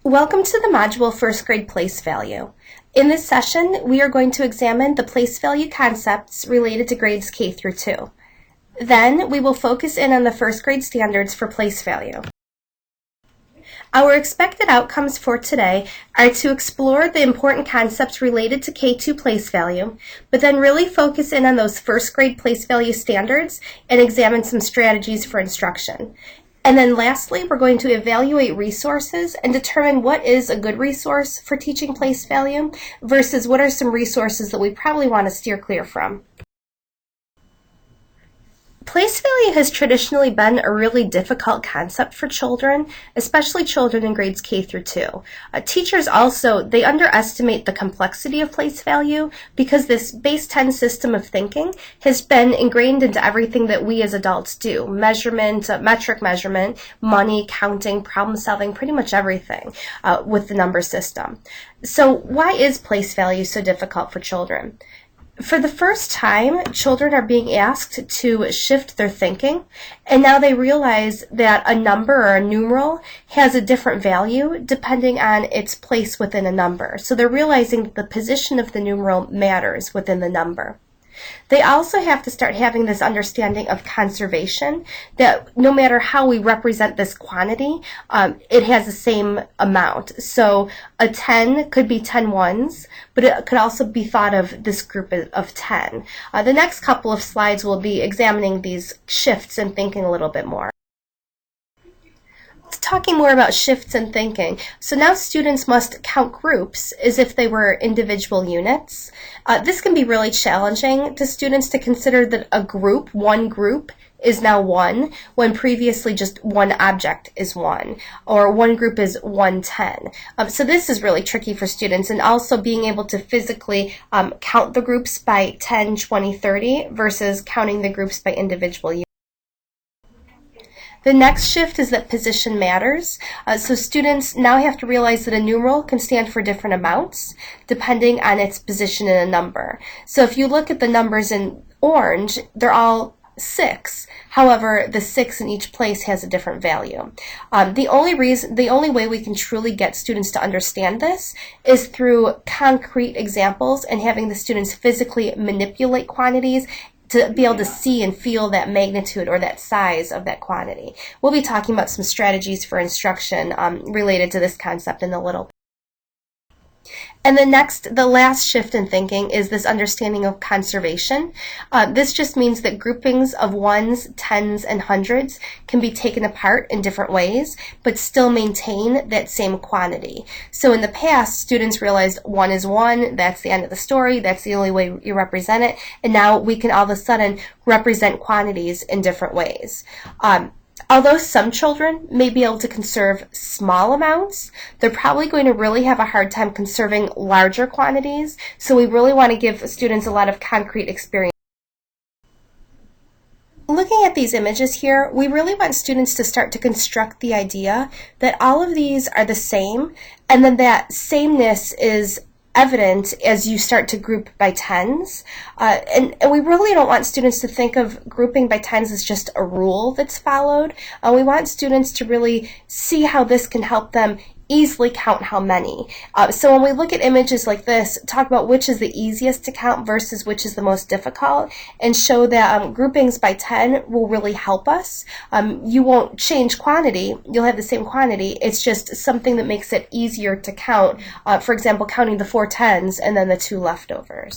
Welcome to the module First Grade Place Value. In this session, we are going to examine the place value concepts related to grades K through 2. Then, we will focus in on the first grade standards for place value. Our expected outcomes for today are to explore the important concepts related to K2 place value, but then really focus in on those first grade place value standards and examine some strategies for instruction. And then lastly, we're going to evaluate resources and determine what is a good resource for teaching place value versus what are some resources that we probably want to steer clear from. Place value has traditionally been a really difficult concept for children, especially children in grades K through 2. Teachers also, they underestimate the complexity of place value because this base 10 system of thinking has been ingrained into everything that we as adults do. Measurement, metric measurement, money, counting, problem solving, pretty much everything with the number system. So why is place value so difficult for children? For the first time, children are being asked to shift their thinking, and now they realize that a number or a numeral has a different value depending on its place within a number. So they're realizing that the position of the numeral matters within the number. They also have to start having this understanding of conservation, that no matter how we represent this quantity, it has the same amount. So a 10 could be 10 ones, but it could also be thought of this group of 10. The next couple of slides will be examining these shifts and thinking a little bit more. Talking more about shifts in thinking. So now students must count groups as if they were individual units. This can be really challenging to students to consider that a group, one group, is now one, when previously just one object is one, or one group is 110. So this is really tricky for students, and also being able to physically count the groups by 10, 20, 30 versus counting the groups by individual units. The next shift is that position matters. So students now have to realize that a numeral can stand for different amounts depending on its position in a number. So if you look at the numbers in orange, they're all 6. However, the 6 in each place has a different value. The only way we can truly get students to understand this is through concrete examples and having the students physically manipulate quantities to be able to see and feel that magnitude or that size of that quantity. We'll be talking about some strategies for instruction related to this concept in a little bit. And the last shift in thinking is this understanding of conservation. This just means that groupings of ones, tens, and hundreds can be taken apart in different ways, but still maintain that same quantity. So in the past, students realized 1 is 1, that's the end of the story, that's the only way you represent it, and now we can all of a sudden represent quantities in different ways. Although some children may be able to conserve small amounts, they're probably going to really have a hard time conserving larger quantities, so we really want to give students a lot of concrete experience. Looking at these images here, we really want students to start to construct the idea that all of these are the same, and then that sameness is evident as you start to group by tens. And we really don't want students to think of grouping by tens as just a rule that's followed. We want students to really see how this can help them easily count how many. So when we look at images like this, talk about which is the easiest to count versus which is the most difficult, and show that groupings by 10 will really help us. You won't change quantity, you'll have the same quantity, it's just something that makes it easier to count. For example, counting the 4 tens and then the 2 leftovers.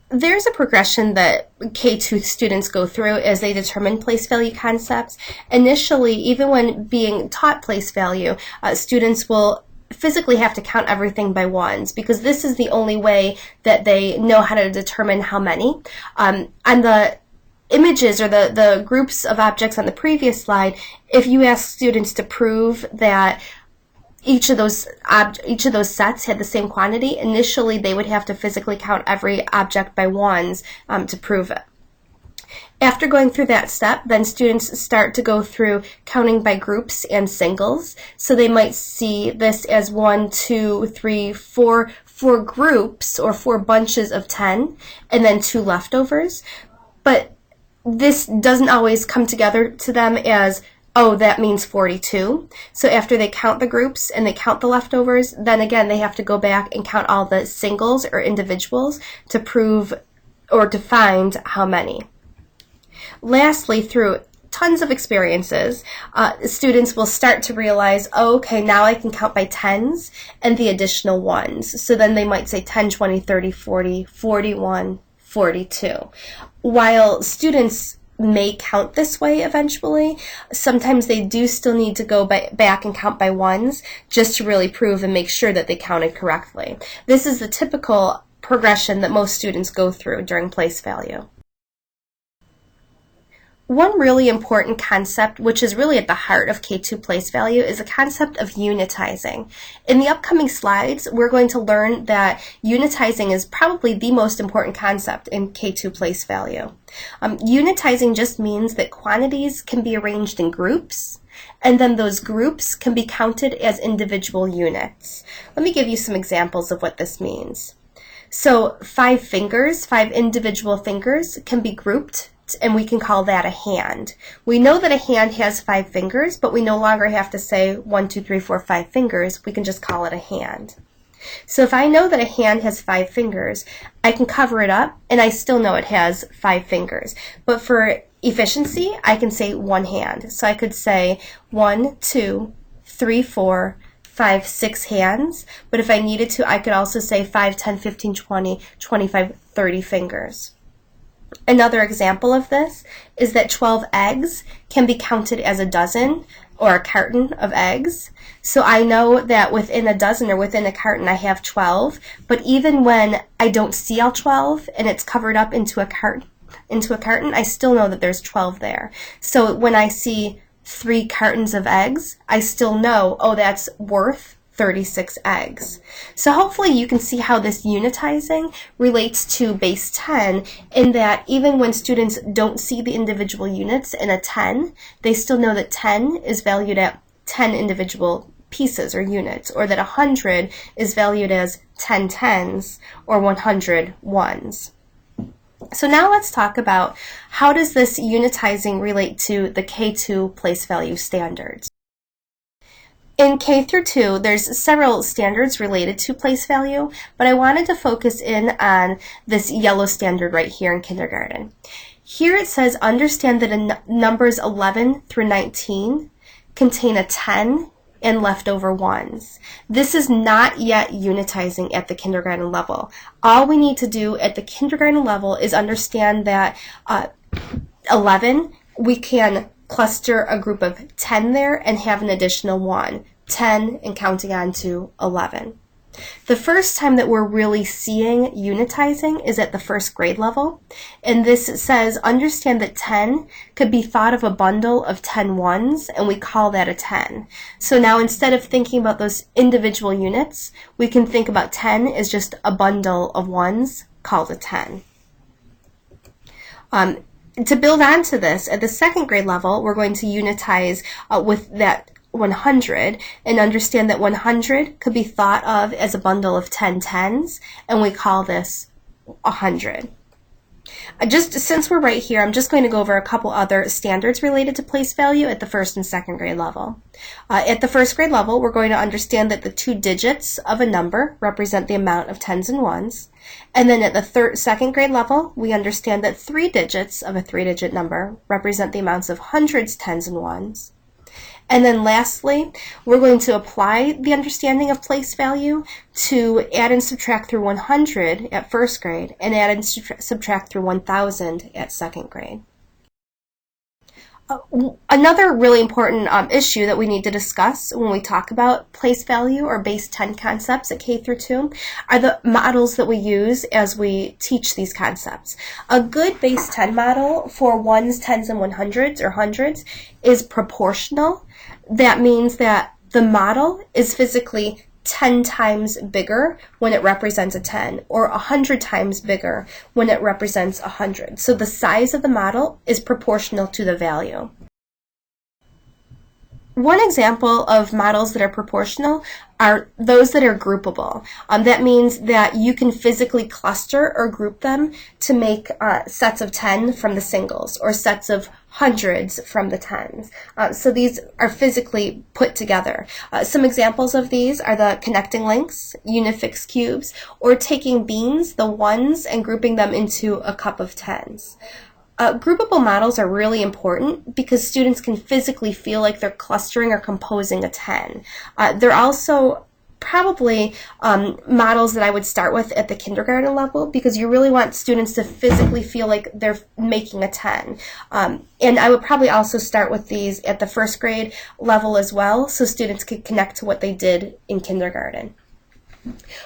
There's a progression that K2 students go through as they determine place value concepts. Initially, even when being taught place value, students will physically have to count everything by ones because this is the only way that they know how to determine how many. On the images or the groups of objects on the previous slide, if you ask students to prove that each of those sets had the same quantity, initially they would have to physically count every object by ones to prove it. After going through that step, then students start to go through counting by groups and singles. So they might see this as 1, 2, 3, 4 groups or 4 bunches of 10, and then 2 leftovers. But this doesn't always come together to them as oh, that means 42. So after they count the groups and they count the leftovers, then again they have to go back and count all the singles or individuals to prove or to find how many. Lastly, through tons of experiences, students will start to realize, oh, okay, now I can count by tens and the additional ones. So then they might say 10, 20, 30, 40, 41, 42. While students may count this way eventually, sometimes they do still need to go back and count by ones just to really prove and make sure that they counted correctly. This is the typical progression that most students go through during place value. One really important concept, which is really at the heart of K2 place value, is the concept of unitizing. In the upcoming slides, we're going to learn that unitizing is probably the most important concept in K2 place value. Unitizing just means that quantities can be arranged in groups, and then those groups can be counted as individual units. Let me give you some examples of what this means. So 5 fingers, 5 individual fingers, can be grouped, and we can call that a hand. We know that a hand has 5 fingers, but we no longer have to say 1, 2, 3, 4, 5 fingers. We can just call it a hand. So if I know that a hand has 5 fingers, I can cover it up, and I still know it has 5 fingers. But for efficiency, I can say one hand. So I could say 1, 2, 3, 4, 5, 6 hands. But if I needed to, I could also say 5, 10, 15, 20, 25, 30 fingers. Another example of this is that 12 eggs can be counted as a dozen or a carton of eggs. So I know that within a dozen or within a carton I have 12, but even when I don't see all 12 and it's covered up into a carton, I still know that there's 12 there. So when I see 3 cartons of eggs, I still know, oh, that's worth 36 eggs. So hopefully you can see how this unitizing relates to base 10 in that even when students don't see the individual units in a 10, they still know that 10 is valued at 10 individual pieces or units, or that 100 is valued as 10 tens or 100 ones. So now let's talk about how does this unitizing relate to the K2 place value standards. In K through 2, there's several standards related to place value, but I wanted to focus in on this yellow standard right here in kindergarten. Here it says, understand that numbers 11 through 19 contain a 10 and leftover ones. This is not yet unitizing at the kindergarten level. All we need to do at the kindergarten level is understand that 11, we can cluster a group of 10 there and have an additional 1, 10 and counting on to 11. The first time that we're really seeing unitizing is at the first grade level, and this says understand that 10 could be thought of a bundle of 10 ones, and we call that a 10. So now instead of thinking about those individual units, we can think about 10 as just a bundle of ones called a 10. To build onto this, at the second grade level, we're going to unitize with that 100 and understand that 100 could be thought of as a bundle of 10 tens, and we call this 100. Just since we're right here, I'm just going to go over a couple other standards related to place value at the first and second grade level. At the first grade level, we're going to understand that the 2 digits of a number represent the amount of tens and ones. And then at the second grade level, we understand that 3 digits of a 3-digit number represent the amounts of hundreds, tens, and ones. And then lastly, we're going to apply the understanding of place value to add and subtract through 100 at first grade and add and subtract through 1,000 at second grade. Another really important issue that we need to discuss when we talk about place value or base 10 concepts at K through 2 are the models that we use as we teach these concepts. A good base 10 model for ones, tens, and 100s or hundreds is proportional. That means that the model is physically 10 times bigger when it represents a 10, or 100 times bigger when it represents 100. So the size of the model is proportional to the value. One example of models that are proportional are those that are groupable. That means that you can physically cluster or group them to make sets of 10 from the singles or sets of hundreds from the tens. So these are physically put together. Some examples of these are the connecting links, unifix cubes, or taking beans, the ones, and grouping them into a cup of tens. Groupable models are really important because students can physically feel like they're clustering or composing a 10. They're also probably models that I would start with at the kindergarten level because you really want students to physically feel like they're making a 10. And I would probably also start with these at the first grade level as well so students could connect to what they did in kindergarten.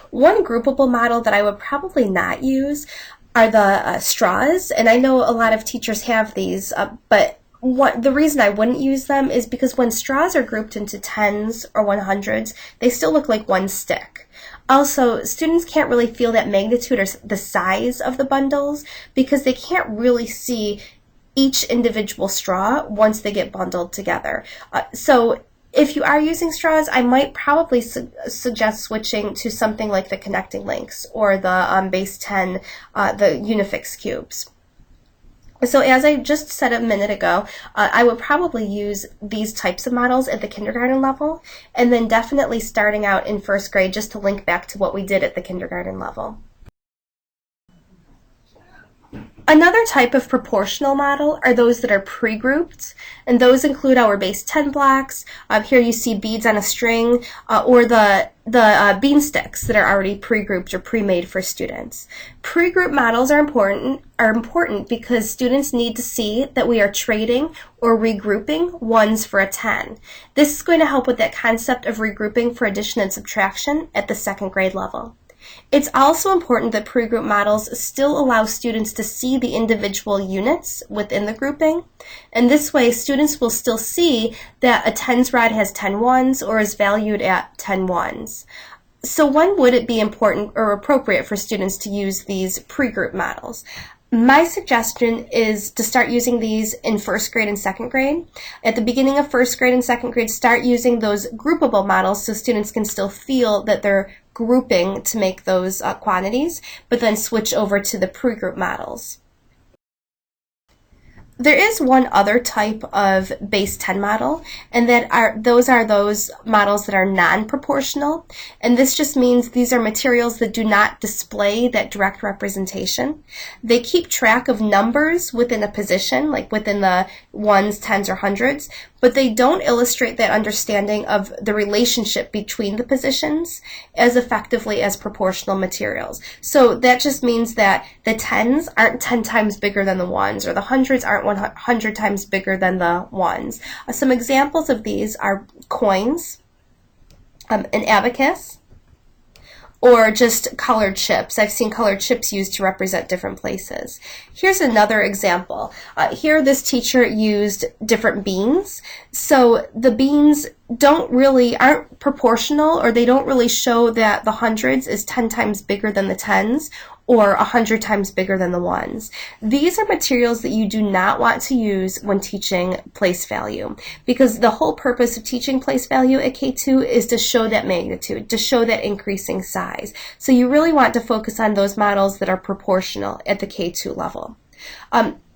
One groupable model that I would probably not use are the straws, and I know a lot of teachers have these, but the reason I wouldn't use them is because when straws are grouped into tens or 100s, they still look like one stick. Also, students can't really feel that magnitude or the size of the bundles because they can't really see each individual straw once they get bundled together. So if you are using straws, I might probably suggest switching to something like the connecting links or the base 10, the unifix cubes. So as I just said a minute ago, I would probably use these types of models at the kindergarten level, and then definitely starting out in first grade just to link back to what we did at the kindergarten level. Another type of proportional model are those that are pre-grouped, and those include our base 10 blocks. Here you see beads on a string, or the bean sticks that are already pre-grouped or pre-made for students. Pre-group models are important because students need to see that we are trading or regrouping ones for a 10. This is going to help with that concept of regrouping for addition and subtraction at the second grade level. It's also important that pre-group models still allow students to see the individual units within the grouping, and this way students will still see that a tens rod has 10 ones or is valued at 10 ones. So when would it be important or appropriate for students to use these pre-group models? My suggestion is to start using these in first grade and second grade. At the beginning of first grade and second grade, start using those groupable models so students can still feel that they're grouping to make those quantities, but then switch over to the pre-group models. There is one other type of base 10 model, and those are those models that are non-proportional, and this just means these are materials that do not display that direct representation. They keep track of numbers within a position, like within the ones, tens, or hundreds, but they don't illustrate that understanding of the relationship between the positions as effectively as proportional materials. So that just means that the tens aren't 10 times bigger than the ones, or the hundreds aren't 100 times bigger than the ones. Some examples of these are coins, an abacus, or just colored chips. I've seen colored chips used to represent different places. Here's another example. Here this teacher used different beans. So the beans aren't proportional, or they don't really show that the hundreds is 10 times bigger than the tens or 100 times bigger than the ones. These are materials that you do not want to use when teaching place value, because the whole purpose of teaching place value at K2 is to show that magnitude, to show that increasing size. So you really want to focus on those models that are proportional at the K2 level.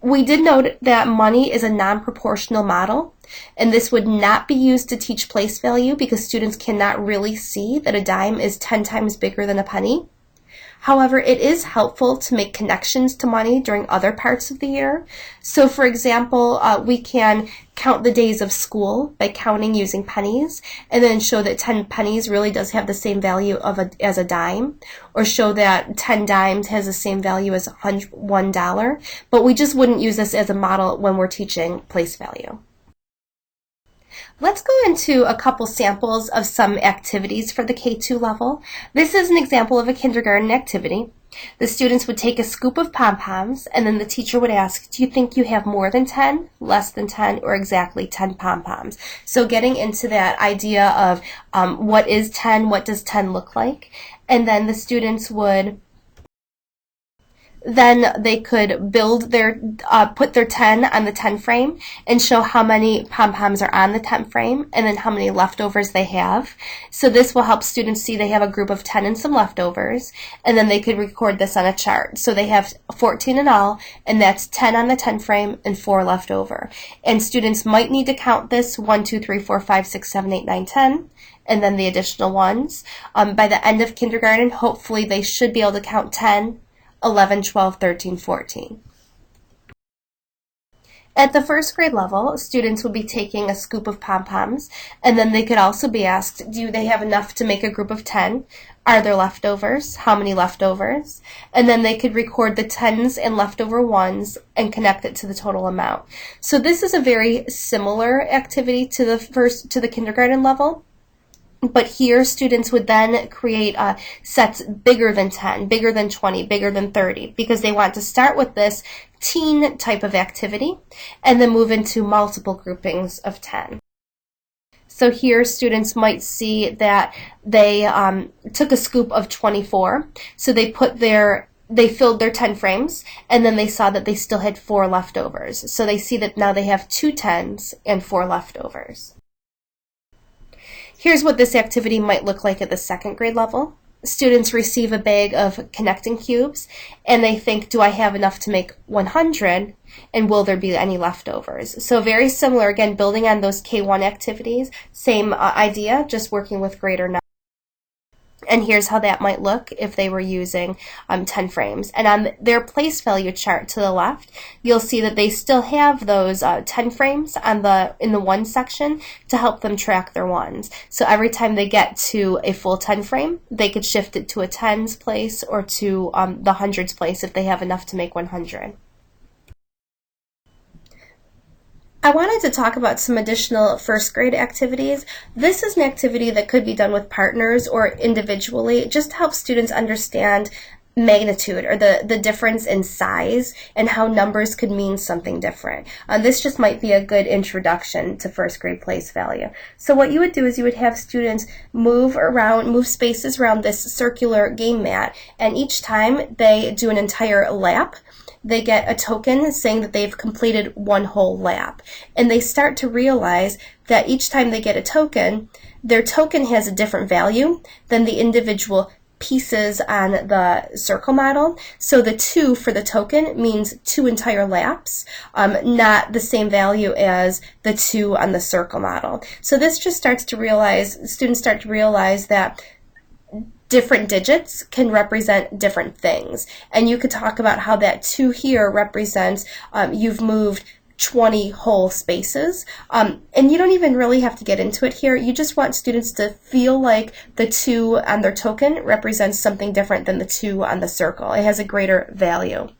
We did note that money is a non-proportional model, and this would not be used to teach place value because students cannot really see that a dime is 10 times bigger than a penny. However, it is helpful to make connections to money during other parts of the year. So for example, we can count the days of school by counting using pennies, and then show that 10 pennies really does have the same value as a dime, or show that 10 dimes has the same value as $1, but we just wouldn't use this as a model when we're teaching place value. Let's go into a couple samples of some activities for the K2 level. This is an example of a kindergarten activity. The students would take a scoop of pom-poms, and then the teacher would ask, do you think you have more than 10, less than 10, or exactly 10 pom-poms? So getting into that idea of what is 10, what does 10 look like, and then the students would then they could build their, put their 10 on the 10 frame and show how many pom-poms are on the 10 frame and then how many leftovers they have. So this will help students see they have a group of 10 and some leftovers, and then they could record this on a chart. So they have 14 in all, and that's 10 on the 10 frame and 4 left over. And students might need to count this 1, 2, 3, 4, 5, 6, 7, 8, 9, 10. And then the additional ones. By the end of kindergarten, hopefully they should be able to count 10, 11, 12, 13, 14. At the first grade level, students would be taking a scoop of pom-poms, and then they could also be asked, do they have enough to make a group of 10? Are there leftovers? How many leftovers? And then they could record the 10s and leftover ones and connect it to the total amount. So this is a very similar activity to the kindergarten level. But here, students would then create sets bigger than 10, bigger than 20, bigger than 30, because they want to start with this teen type of activity and then move into multiple groupings of 10. So here, students might see that they took a scoop of 24. So they filled their 10 frames, and then they saw that they still had 4 leftovers. So they see that now they have 2 10s and 4 leftovers. Here's what this activity might look like at the second grade level. Students receive a bag of connecting cubes, and they think, do I have enough to make 100, and will there be any leftovers? So very similar, again, building on those K1 activities, same idea, just working with greater numbers. And here's how that might look if they were using 10 frames. And on their place value chart to the left, you'll see that they still have those 10 frames in the one section to help them track their ones. So every time they get to a full 10 frame, they could shift it to a tens place or to the hundreds place if they have enough to make 100. I wanted to talk about some additional first grade activities. This is an activity that could be done with partners or individually, just to help students understand magnitude or the difference in size and how numbers could mean something different. This just might be a good introduction to first grade place value. So what you would do is you would have students move spaces around this circular game mat, and each time they do an entire lap, they get a token saying that they've completed one whole lap. And they start to realize that each time they get a token, their token has a different value than the individual pieces on the circle model. So the 2 for the token means 2 entire laps, not the same value as the 2 on the circle model. So this just students start to realize that different digits can represent different things. And you could talk about how that 2 here represents you've moved 20 whole spaces. And you don't even really have to get into it here. You just want students to feel like the 2 on their token represents something different than the 2 on the circle. It has a greater value.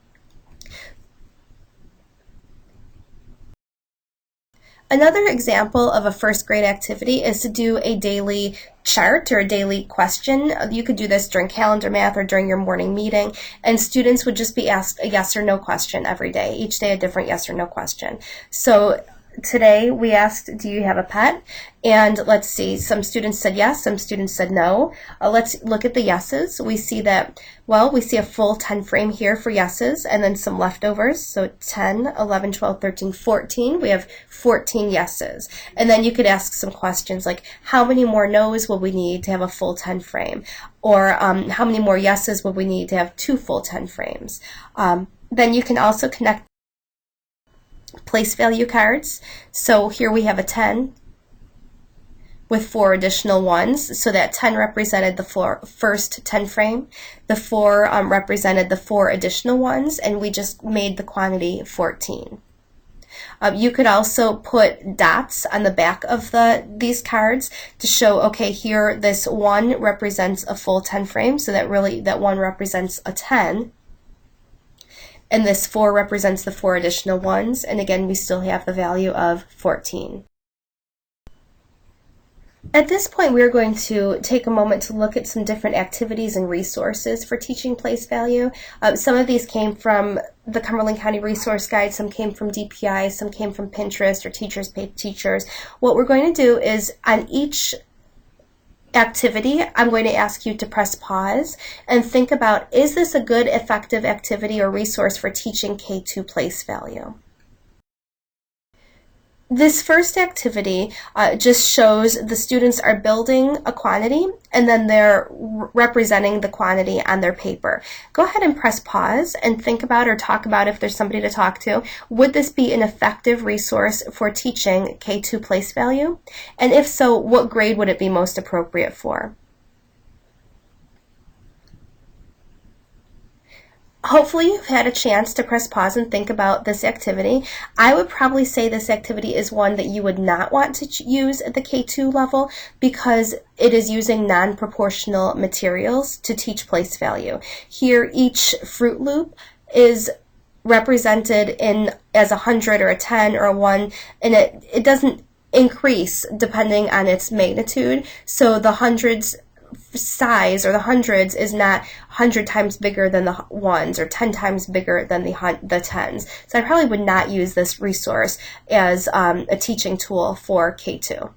Another example of a first grade activity is to do a daily chart or a daily question. You could do this during calendar math or during your morning meeting, and students would just be asked a yes or no question every day. Each day a different yes or no question. So today we asked, do you have a pet? And let's see, some students said yes, some students said no. Let's look at the yeses. We see that, we see a full 10 frame here for yeses and then some leftovers. So 10, 11, 12, 13, 14. We have 14 yeses. And then you could ask some questions like, how many more no's will we need to have a full 10 frame? Or how many more yeses will we need to have 2 full 10 frames? Then you can also connect place value cards. So here we have a 10 with 4 additional ones. So that 10 represented the first 10 frame. The 4 represented the 4 additional ones, and we just made the quantity 14. You could also put dots on the back of these cards to show, okay, here this 1 represents a full 10 frame, so that 1 represents a 10. And this 4 represents the 4 additional ones, and again, we still have the value of 14. At this point, we're going to take a moment to look at some different activities and resources for teaching place value. Some of these came from the Cumberland County Resource Guide, some came from DPI, some came from Pinterest or Teachers Pay Teachers. What we're going to do is on each activity, I'm going to ask you to press pause and think about, is this a good, effective activity or resource for teaching K2 place value? This first activity just shows the students are building a quantity and then they're representing the quantity on their paper. Go ahead and press pause and think about or talk about, if there's somebody to talk to, would this be an effective resource for teaching K2 place value? And if so, what grade would it be most appropriate for? Hopefully you've had a chance to press pause and think about this activity. I would probably say this activity is one that you would not want to use at the K2 level because it is using non-proportional materials to teach place value. Here, each Fruit Loop is represented in as 100 or a 10 or a 1, and it doesn't increase depending on its magnitude. So the hundreds size, or the hundreds, is not 100 times bigger than the ones or 10 times bigger than the tens. So I probably would not use this resource as a teaching tool for K2.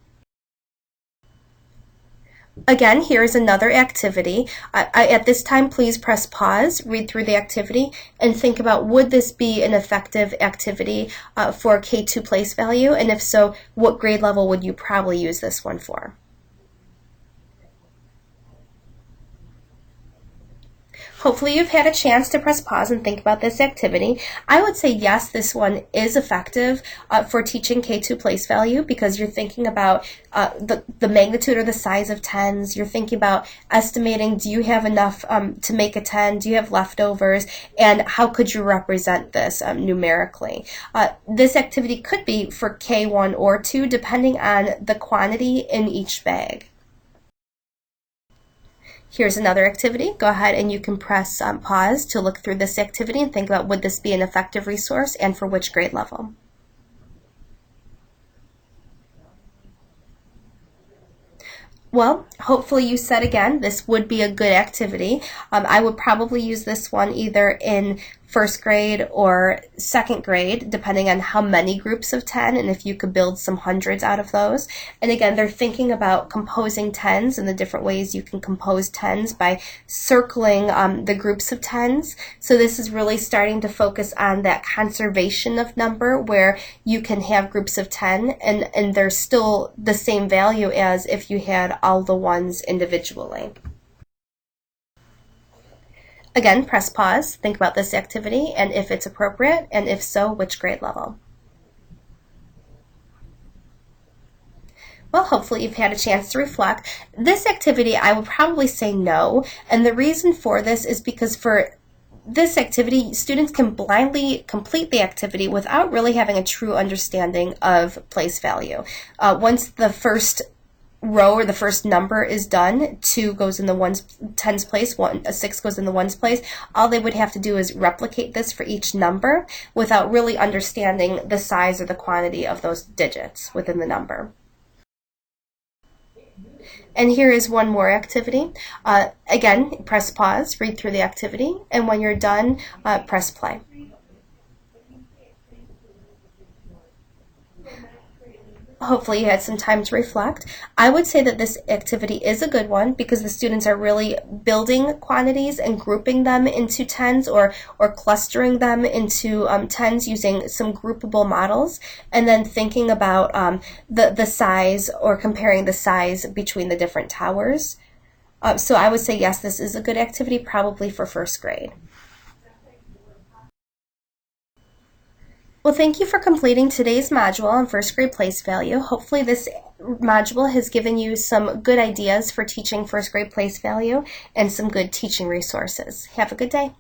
Again, here's another activity. At this time, please press pause, read through the activity, and think about, would this be an effective activity for K2 place value? And if so, what grade level would you probably use this one for? Hopefully you've had a chance to press pause and think about this activity. I would say yes, this one is effective for teaching K2 place value because you're thinking about the magnitude or the size of tens. You're thinking about estimating, do you have enough to make a 10? Do you have leftovers? And how could you represent this numerically? This activity could be for K1 or 2 depending on the quantity in each bag. Here's another activity. Go ahead and you can press pause to look through this activity and think about, would this be an effective resource and for which grade level? Well, hopefully you said again, this would be a good activity. I would probably use this one either in first grade or second grade, depending on how many groups of 10 and if you could build some hundreds out of those. And again, they're thinking about composing tens and the different ways you can compose tens by circling the groups of tens. So this is really starting to focus on that conservation of number where you can have groups of 10 and they're still the same value as if you had all the ones individually. Again, press pause, think about this activity and if it's appropriate, and if so, which grade level. Well, hopefully you've had a chance to reflect. This activity, I would probably say no, and the reason for this is because for this activity, students can blindly complete the activity without really having a true understanding of place value. Once the first row or the first number is done, 2 goes in the tens place, 6 goes in the ones place, all they would have to do is replicate this for each number without really understanding the size or the quantity of those digits within the number. And here is one more activity. Again, press pause, read through the activity, and when you're done, press play. Hopefully you had some time to reflect. I would say that this activity is a good one because the students are really building quantities and grouping them into tens or clustering them into tens using some groupable models, and then thinking about the size or comparing the size between the different towers. So I would say yes, this is a good activity, probably for first grade. Well, thank you for completing today's module on first grade place value. Hopefully this module has given you some good ideas for teaching first grade place value and some good teaching resources. Have a good day.